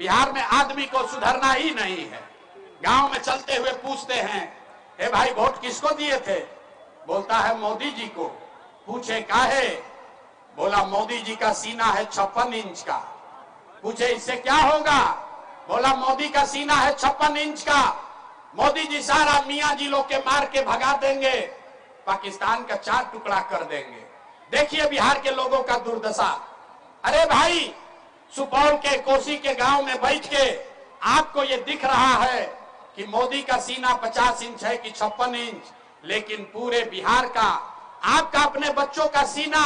बिहार में आदमी को सुधरना ही नहीं है। गांव में चलते हुए पूछते हैं, हे भाई वोट किसको दिए थे? बोलता है मोदी जी को। पूछे काहे? बोला मोदी जी का सीना है 56 इंच का। पूछे इससे क्या होगा? बोला मोदी का सीना है 56 इंच का, मोदी जी सारा मियां जी लोग के मार के भगा देंगे, पाकिस्तान का 4 टुकड़ा कर देंगे। देखिए बिहार के लोगों का दुर्दशा। अरे भाई, सुपौल के कोसी के गांव में बैठ के आपको ये दिख रहा है कि मोदी का सीना 50 इंच है कि 56 इंच, लेकिन पूरे बिहार का आपका अपने बच्चों का सीना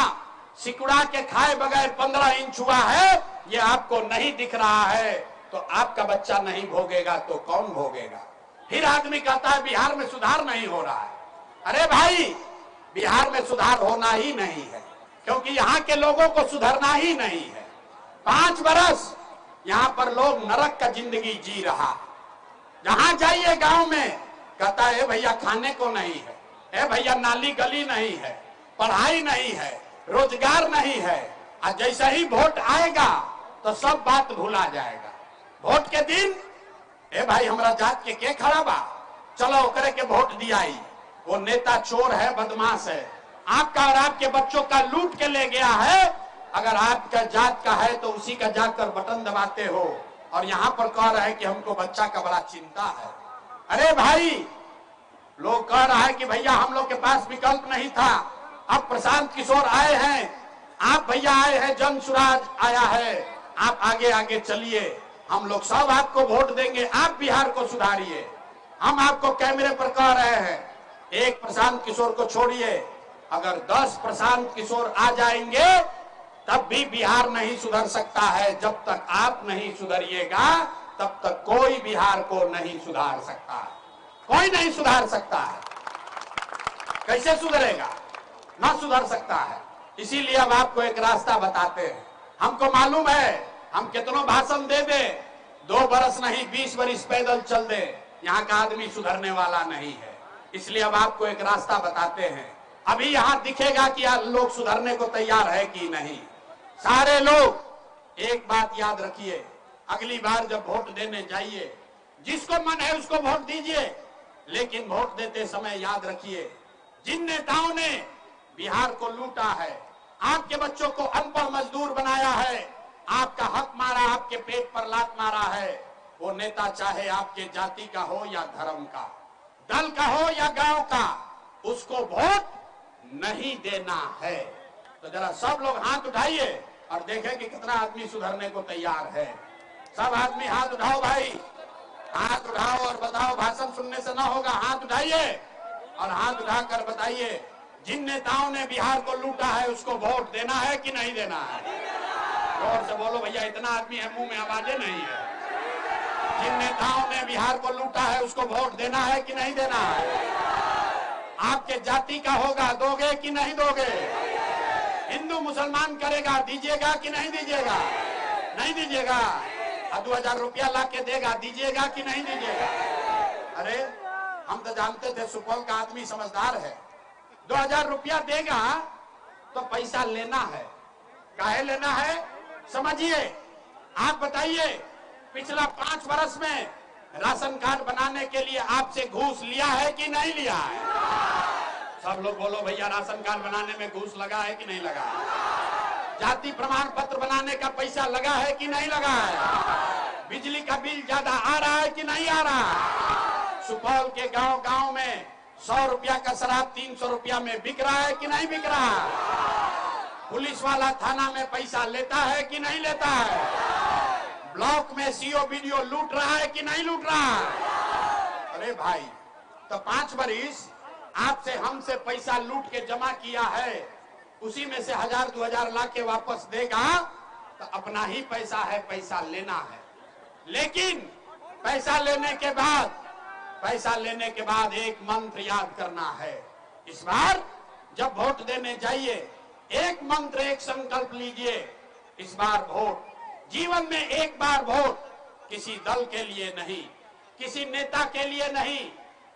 सिकुड़ा के खाए बगैर 15 इंच हुआ है, ये आपको नहीं दिख रहा है। तो आपका बच्चा नहीं भोगेगा तो कौन भोगेगा? फिर आदमी कहता है बिहार में सुधार नहीं हो रहा है। अरे भाई, बिहार में सुधार होना ही नहीं है, क्योंकि यहाँ के लोगों को सुधरना ही नहीं है। 5 बरस यहाँ पर लोग नरक का जिंदगी जी रहा। जहां जाइए गांव में कहता है भैया खाने को नहीं है, ए भैया नाली गली नहीं है, पढ़ाई नहीं है, रोजगार नहीं है। और जैसे ही वोट आएगा तो सब बात भुला जाएगा। वोट के दिन ए भाई हमरा जात के खड़ा बा, चलो ओकरे के वोट दियाई, वो नेता चोर है, बदमाश है, आपका और आपके बच्चों का लूट के ले गया है। अगर आपका जात का है तो उसी का जाकर बटन दबाते हो, और यहाँ पर कह रहे हैं कि हमको बच्चा का बड़ा चिंता है। अरे भाई, लोग कह रहा है कि भैया हम लोग के पास विकल्प नहीं था, अब प्रशांत किशोर आए हैं, आप भैया आए हैं, जन सुराज आया है, आप आगे आगे चलिए, हम लोग सब आपको वोट देंगे, आप बिहार को सुधारिए। हम आपको कैमरे पर कह रहे हैं, एक प्रशांत किशोर को छोड़िए, अगर 10 प्रशांत किशोर आ जाएंगे तब भी बिहार नहीं सुधर सकता है। जब तक आप नहीं सुधरिएगा तब तक कोई बिहार को नहीं सुधार सकता, कोई नहीं सुधार सकता है। कैसे सुधरेगा? ना सुधर सकता है। इसीलिए अब आपको एक रास्ता बताते हैं। हमको मालूम है हम कितनों भाषण दे दे, 2 बरस नहीं 20 बरस पैदल चल दे, यहाँ का आदमी सुधरने वाला नहीं है। इसलिए अब आपको एक रास्ता बताते हैं। अभी यहाँ दिखेगा कि लोग सुधरने को तैयार है कि नहीं। सारे लोग एक बात याद रखिए, अगली बार जब वोट देने जाइए, जिसको मन है उसको वोट दीजिए, लेकिन वोट देते समय याद रखिए, जिन नेताओं ने बिहार को लूटा है, आपके बच्चों को अनपढ़ मजदूर बनाया है, आपका हक मारा, आपके पेट पर लात मारा है, वो नेता चाहे आपके जाति का हो या धर्म का, दल का हो या गांव का, उसको वोट नहीं देना है। तो जरा सब लोग हाथ उठाइए और देखें कि कितना आदमी सुधरने को तैयार है। सब आदमी हाथ उठाओ भाई, हाथ उठाओ और बताओ, भाषण सुनने से ना होगा, हाथ उठाइए और हाथ उठाकर बताइए, जिन नेताओं ने बिहार को लूटा है उसको वोट देना है कि नहीं देना है? जोर से बोलो भैया, इतना आदमी है मुंह में आवाजें नहीं है। जिन नेताओं ने बिहार को लूटा है उसको वोट देना है कि नहीं देना है? आपके जाति का होगा, दोगे कि नहीं दोगे? हिंदू मुसलमान करेगा, दीजिएगा कि नहीं दीजिएगा? नहीं दीजिएगा। 2000 रुपया ला के देगा, दीजिएगा कि नहीं दीजिएगा? अरे हम तो जानते थे सुपौल का आदमी समझदार है, 2000 रुपया देगा तो पैसा लेना है। काहे लेना है समझिए। आप बताइए, पिछला 5 वर्ष में राशन कार्ड बनाने के लिए आपसे घूस लिया है कि नहीं लिया है? सब लोग बोलो भैया, राशन कार्ड बनाने में घूस लगा है कि नहीं लगा है? जाति प्रमाण पत्र बनाने का पैसा लगा है कि नहीं लगा है? बिजली का बिल ज्यादा आ रहा है कि नहीं आ रहा है? सुपौल के गांव गांव में 100 रुपया का शराब 300 रुपया में बिक रहा है कि नहीं बिक रहा है? पुलिस वाला थाना में पैसा लेता है कि नहीं लेता है? ब्लॉक में सीओ बीडीओ लूट रहा है कि नहीं लूट रहा है? अरे भाई, तो 5 बरिस आपसे हमसे पैसा लूट के जमा किया है, उसी में से 1000-2000 ला के वापस देगा तो अपना ही पैसा है, पैसा लेना है। लेकिन पैसा लेने के बाद एक मंत्र याद करना है। इस बार जब वोट देने जाइए, एक मंत्र, एक संकल्प लीजिए, इस बार वोट जीवन में एक बार वोट, किसी दल के लिए नहीं, किसी नेता के लिए नहीं,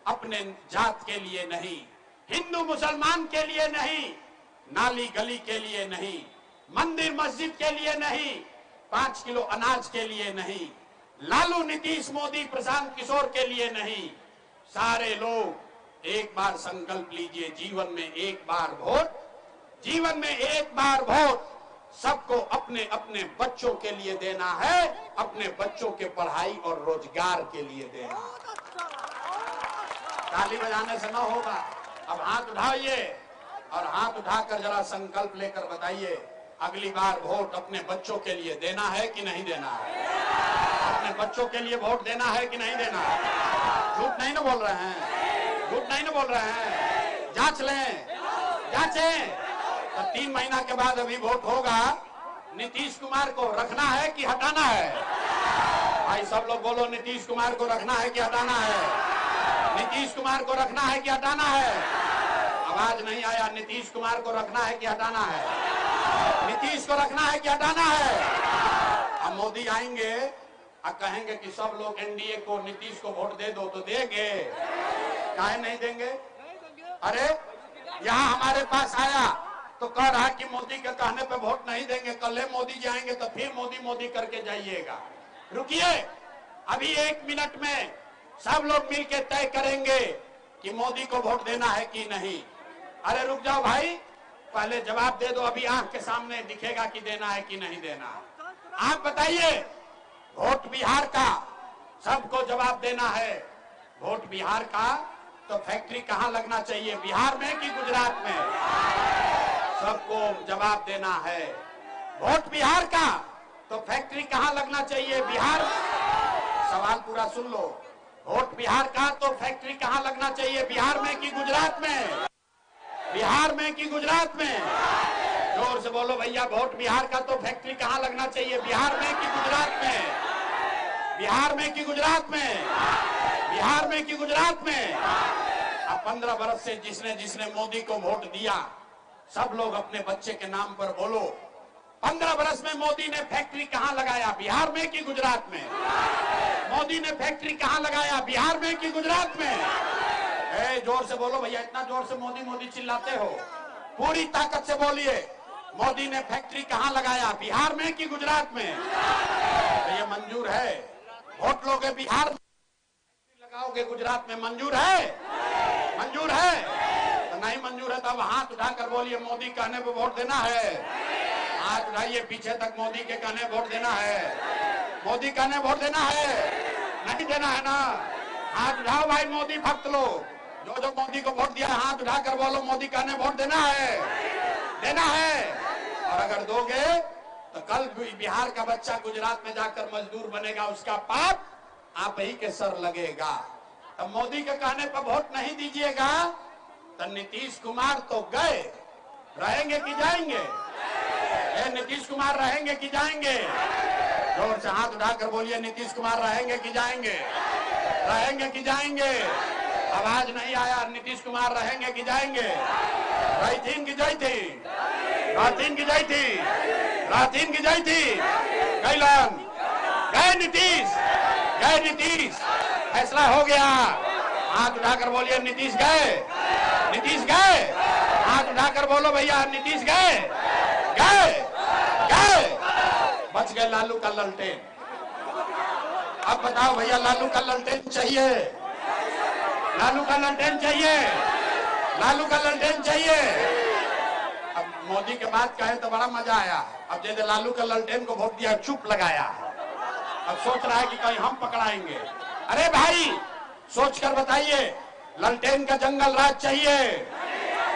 अपने जात के लिए नहीं, हिंदू मुसलमान के लिए नहीं, नाली गली के लिए नहीं, मंदिर मस्जिद के लिए नहीं, 5 किलो अनाज के लिए नहीं, लालू, नीतीश, मोदी, प्रशांत किशोर के लिए नहीं, सारे लोग एक बार संकल्प लीजिए, जीवन में एक बार वोट, जीवन में एक बार वोट सबको अपने अपने बच्चों के लिए देना है, अपने बच्चों के पढ़ाई और रोजगार के लिए देना है। ताली बजाने से न होगा। अब हाथ उठाइए और हाथ उठाकर जरा संकल्प लेकर बताइए, अगली बार वोट अपने बच्चों के लिए देना है कि नहीं देना है? अपने बच्चों के लिए वोट देना है कि नहीं देना है? झूठ नहीं ना बोल रहे हैं, झूठ नहीं ना बोल रहे हैं। जांच लें, जांचें। तो 3 महीना के बाद अभी वोट होगा, नीतीश कुमार को रखना है कि हटाना है? भाई सब लोग बोलो, नीतीश कुमार को रखना है कि हटाना है? नीतीश कुमार को रखना है कि हटाना है? आवाज नहीं आया। नीतीश कुमार को रखना है कि हटाना है? नीतीश को रखना है कि हटाना है? अब मोदी आएंगे और कहेंगे कि सब लोग एनडीए को, नीतीश को वोट दे दो, तो देंगे? काहे नहीं देंगे? अरे यहाँ हमारे पास आया तो कह रहा कि मोदी के कहने पे वोट नहीं देंगे, कल मोदी जाएंगे तो फिर मोदी मोदी करके जाइएगा। रुकिए, अभी 1 मिनट में सब लोग मिलके तय करेंगे कि मोदी को वोट देना है कि नहीं। अरे रुक जाओ भाई, पहले जवाब दे दो, अभी आंख के सामने दिखेगा कि देना है कि नहीं देना। आप बताइए, वोट बिहार का, सबको जवाब देना है। वोट बिहार का तो फैक्ट्री कहां लगना चाहिए, बिहार में कि गुजरात में? सबको जवाब देना है। वोट बिहार का तो फैक्ट्री कहां लगना चाहिए, बिहार? सवाल पूरा सुन लो। वोट बिहार का तो फैक्ट्री कहां लगना चाहिए, बिहार में कि गुजरात में? बिहार में कि गुजरात में? जोर से बोलो भैया, वोट बिहार का तो फैक्ट्री कहां लगना चाहिए, बिहार में कि गुजरात में? बिहार में कि गुजरात में? बिहार में कि गुजरात में? अब 15 बरस से जिसने जिसने मोदी को वोट दिया, सब लोग अपने बच्चे के नाम पर बोलो, 15 बरस में मोदी ने फैक्ट्री कहां लगाया, बिहार में कि गुजरात में? मोदी ने फैक्ट्री कहां लगाया, बिहार में कि गुजरात में? जोर से बोलो भैया, इतना जोर से मोदी मोदी चिल्लाते हो, पूरी ताकत से बोलिए, मोदी ने फैक्ट्री कहां लगाया, बिहार में कि गुजरात में? तो ये मंजूर है? वोट लोगे बिहार में, लगाओगे गुजरात में, मंजूर है? मंजूर है? तो नहीं मंजूर है तो अब हाथ उठाकर बोलिए, मोदी कहने पे वोट देना है। हाथ उठाइए पीछे तक, मोदी के कहने वोट देना है। मोदी कहने वोट देना है, नहीं देना है ना? हाथ उठाओ भाई मोदी भक्त लोग, जो जो मोदी को वोट दिया हाथ उठाकर बोलो, मोदी कहने वोट देना है, देना है। और अगर दोगे तो कल बिहार का बच्चा गुजरात में जाकर मजदूर बनेगा, उसका पाप आप ही के सर लगेगा। तो मोदी के कहने पर वोट नहीं दीजिएगा तो नीतीश कुमार तो गए, रहेंगे कि जाएंगे? नीतीश कुमार रहेंगे कि जाएंगे? जोर से हाथ उठाकर बोलिए, नीतीश कुमार रहेंगे कि जाएंगे? रहेंगे कि जाएंगे? आवाज नहीं आया। नीतीश कुमार रहेंगे कि जाएंगे? रायतीन की जय थी, रायतीन की जय थी, रायतीन की जय थी। गैलन गए नीतीश, गए नीतीश, फैसला हो गया। हाथ उठाकर बोलिए, नीतीश गए, नीतीश गए। हाथ उठाकर बोलो भैया, नीतीश गए, गए, गए। बच गए लालू का ललटेन। अब बताओ भैया, लालू का ललटेन चाहिए? लालू का ललटेन चाहिए? लालू का ललटेन चाहिए? अब मोदी के बात कहे तो बड़ा मजा आया। अब जैसे लालू का ललटेन को वोट दिया, चुप लगाया, अब सोच रहा है कि कहीं हम पकड़ाएंगे। अरे भाई सोचकर बताइए, ललटेन का जंगल राज चाहिए?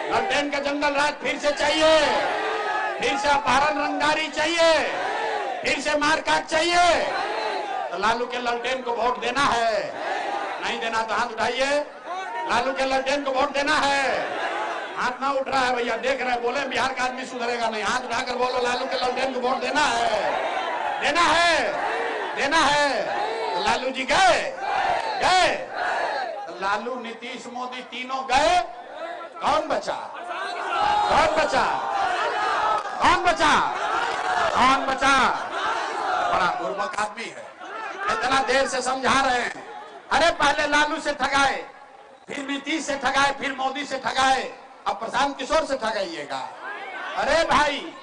ललटेन का जंगल राज फिर से चाहिए? फिर से अपहरण रंगदारी चाहिए? फिर से मारकाट चाहिए? तो लालू के ललटेन को वोट देना है? नहीं देना तो हाथ उठाइए। लालू के ललटेन को वोट देना है? हाथ ना उठ रहा है भैया, देख रहे हैं, बोले बिहार का आदमी सुधरेगा नहीं। हाथ उठाकर बोलो, लालू के ललटेन को वोट देना है, देना है, देना है। तो लालू जी गए, गए। तो लालू, नीतीश, मोदी तीनों गए, कौन बचा? कौन बचा? कौन बचा? कौन बचा? बड़ा बुर्बक आदमी है, इतना देर से समझा रहे हैं। अरे पहले लालू से ठगाए, फिर नीतीश से ठगाए, फिर मोदी से ठगाए, अब प्रशांत किशोर से ठगाइएगा। अरे भाई,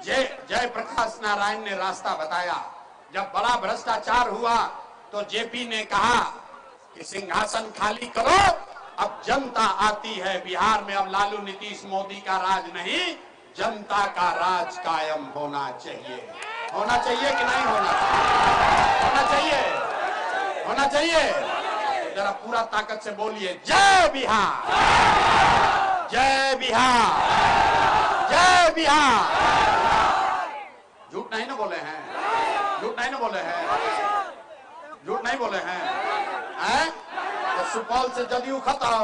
जय प्रकाश नारायण ने रास्ता बताया, जब बड़ा भ्रष्टाचार हुआ तो जेपी ने कहा कि सिंहासन खाली करो, अब जनता आती है बिहार में, अब लालू नीतीश मोदी का राज नहीं, जनता का राज कायम होना चाहिए। होना चाहिए कि नहीं होना चाहिए? होना चाहिए, होना चाहिए। जरा पूरा ताकत से बोलिए, जय बिहार, जय बिहार, जय बिहार। झूठ नहीं ना बोले हैं, झूठ नहीं ना बोले हैं, झूठ नहीं बोले हैं। तो सुपौल से जदयू खत्म,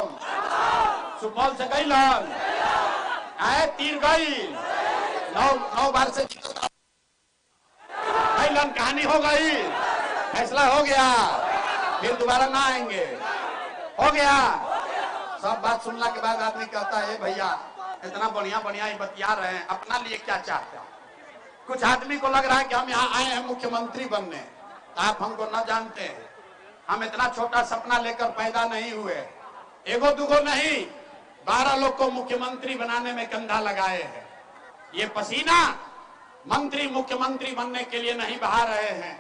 सुपौल से गईलन, तीर गई, 9 बार से गईलन, कहानी हो गई, फैसला हो गया, फिर दोबारा ना आएंगे, हो गया। सब बात सुनने के बाद आदमी कहता है भैया इतना बढ़िया बढ़िया ही बतिया रहे हैं, अपना लिए क्या चाहते हैं। कुछ आदमी को लग रहा है कि हम यहाँ आए हैं मुख्यमंत्री बनने, आप हमको न जानते हैं, हम इतना छोटा सपना लेकर पैदा नहीं हुए, एगो दुगो नहीं, 12 लोग को मुख्यमंत्री बनाने में कंधा लगाए हैं। ये पसीना मंत्री मुख्यमंत्री बनने के लिए नहीं बहा रहे हैं,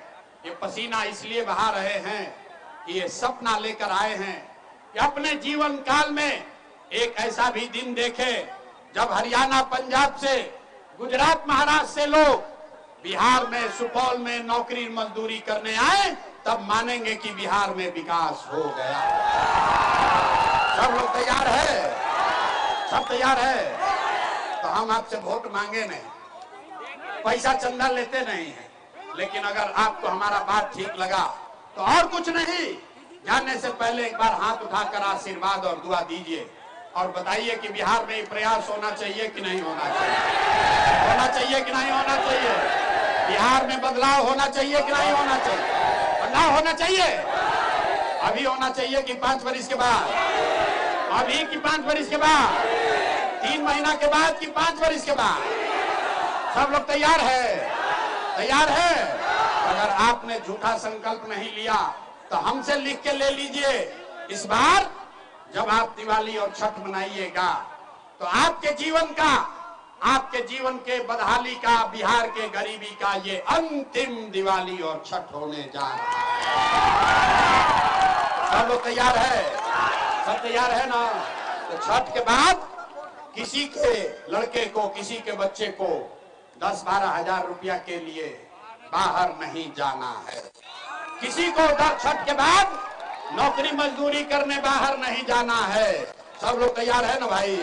ये पसीना इसलिए बहा रहे हैं कि ये सपना लेकर आए हैं कि अपने जीवन काल में एक ऐसा भी दिन देखे जब हरियाणा पंजाब से गुजरात महाराष्ट्र से लोग बिहार में सुपौल में नौकरी मजदूरी करने आए, तब मानेंगे कि बिहार में विकास हो गया। सब लोग तैयार है, सब तैयार है। तो हम आपसे वोट मांगे नहीं, पैसा चंदा लेते नहीं है, लेकिन अगर आपको हमारा बात ठीक लगा तो और कुछ नहीं, जाने से पहले एक बार हाथ उठाकर आशीर्वाद और दुआ दीजिए और बताइए कि बिहार में प्रयास होना चाहिए कि नहीं होना चाहिए, होना चाहिए कि नहीं होना चाहिए, बिहार में बदलाव होना चाहिए कि नहीं होना चाहिए, बदलाव होना चाहिए। अभी होना चाहिए कि 5 वर्ष के बाद, अभी कि 5 वर्ष के बाद, 3 महीना के बाद कि 5 वर्ष के बाद। सब लोग तैयार है, तैयार है। अगर आपने झूठा संकल्प नहीं लिया तो हमसे लिख के ले लीजिए। इस बार जब आप दिवाली और छठ मनाइएगा तो आपके जीवन का, आपके जीवन के बदहाली का, बिहार के गरीबी का ये अंतिम दिवाली और छठ होने जा रहा है। सब लोग तैयार है, सब तैयार है ना? तो छठ के बाद किसी के लड़के को, किसी के बच्चे को 10-12 हजार रुपया के लिए बाहर नहीं जाना है। किसी को छठ के बाद नौकरी मजदूरी करने बाहर नहीं जाना है। सब लोग तैयार है ना भाई?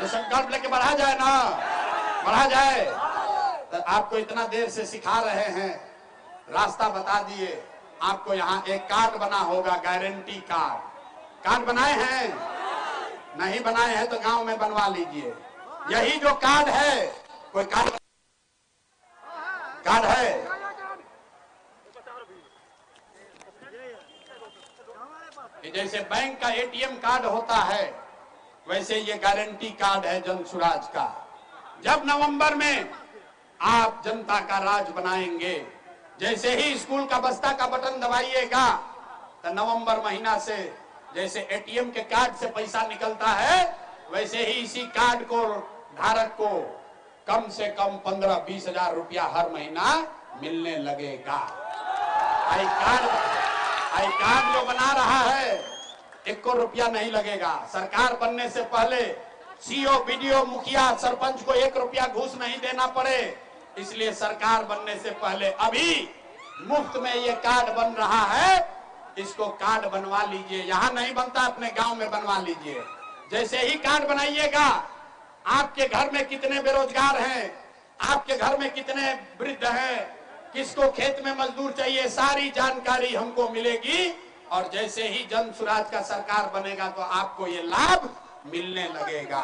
तो संकल्प लेके बढ़ा जाए ना, बढ़ा जाए। तो आपको इतना देर से सिखा रहे हैं, रास्ता बता दिए। आपको यहाँ एक कार्ड बना होगा, गारंटी कार्ड। कार्ड बनाए हैं? नहीं बनाए हैं तो गांव में बनवा लीजिए। यही जो कार्ड है, कोई कार्ड है? जैसे बैंक का एटीएम कार्ड होता है, वैसे ये गारंटी कार्ड है जन सुराज का। जब नवंबर में आप जनता का राज बनाएंगे, जैसे ही स्कूल का बस्ता का बटन दबाइएगा तो नवंबर महीना से जैसे एटीएम के कार्ड से पैसा निकलता है, वैसे ही इसी कार्ड को धारक को कम से कम 15-20 हजार रुपया हर महीना मिलने लगेगा। आई कार्ड जो बना रहा है, 1 रुपया नहीं लगेगा। सरकार बनने से पहले सीओ, बीडीओ, मुखिया, सरपंच को 1 रुपया घूस नहीं देना पड़े, इसलिए सरकार बनने से पहले अभी मुफ्त में ये कार्ड बन रहा है। इसको कार्ड बनवा लीजिए। यहाँ नहीं बनता, अपने गांव में बनवा लीजिए। जैसे ही कार्ड बनाइएगा, आपके घर में कितने बेरोजगार हैं, आपके घर में कितने वृद्ध हैं, किसको खेत में मजदूर चाहिए, सारी जानकारी हमको मिलेगी। और जैसे ही जन सुराज का सरकार बनेगा तो आपको ये लाभ मिलने लगेगा।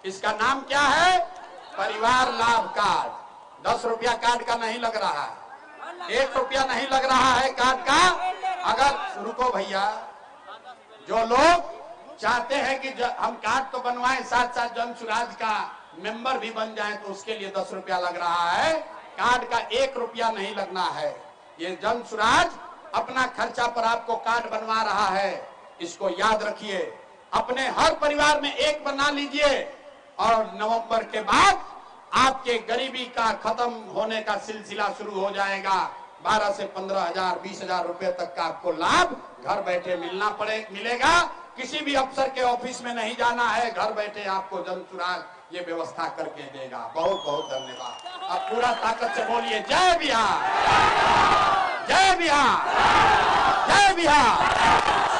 इसका नाम क्या है? परिवार लाभ कार्ड। 10 रुपया कार्ड का नहीं लग रहा है, 1 रुपया नहीं लग रहा है कार्ड का। अगर रुको भैया, जो लोग चाहते हैं कि हम कार्ड तो बनवाएं, साथ साथ जन सुराज का मेंबर भी बन जाएं, तो उसके लिए 10 रुपया लग रहा है। कार्ड का 1 रुपया नहीं लगना है। ये जन सुराज अपना खर्चा पर आपको कार्ड बनवा रहा है, इसको याद रखिए। अपने हर परिवार में एक बना लीजिए और नवंबर के बाद आपके गरीबी का खत्म होने का सिलसिला शुरू हो जाएगा। 12 से 15,000 20,000 रुपए तक का आपको लाभ घर बैठे मिलेगा। किसी भी अफसर के ऑफिस में नहीं जाना है, घर बैठे आपको जन सुराग ये व्यवस्था करके देगा। बहुत बहुत धन्यवाद। आप पूरा ताकत से बोलिए जय बिहार, जय बिहार, जय बिहार।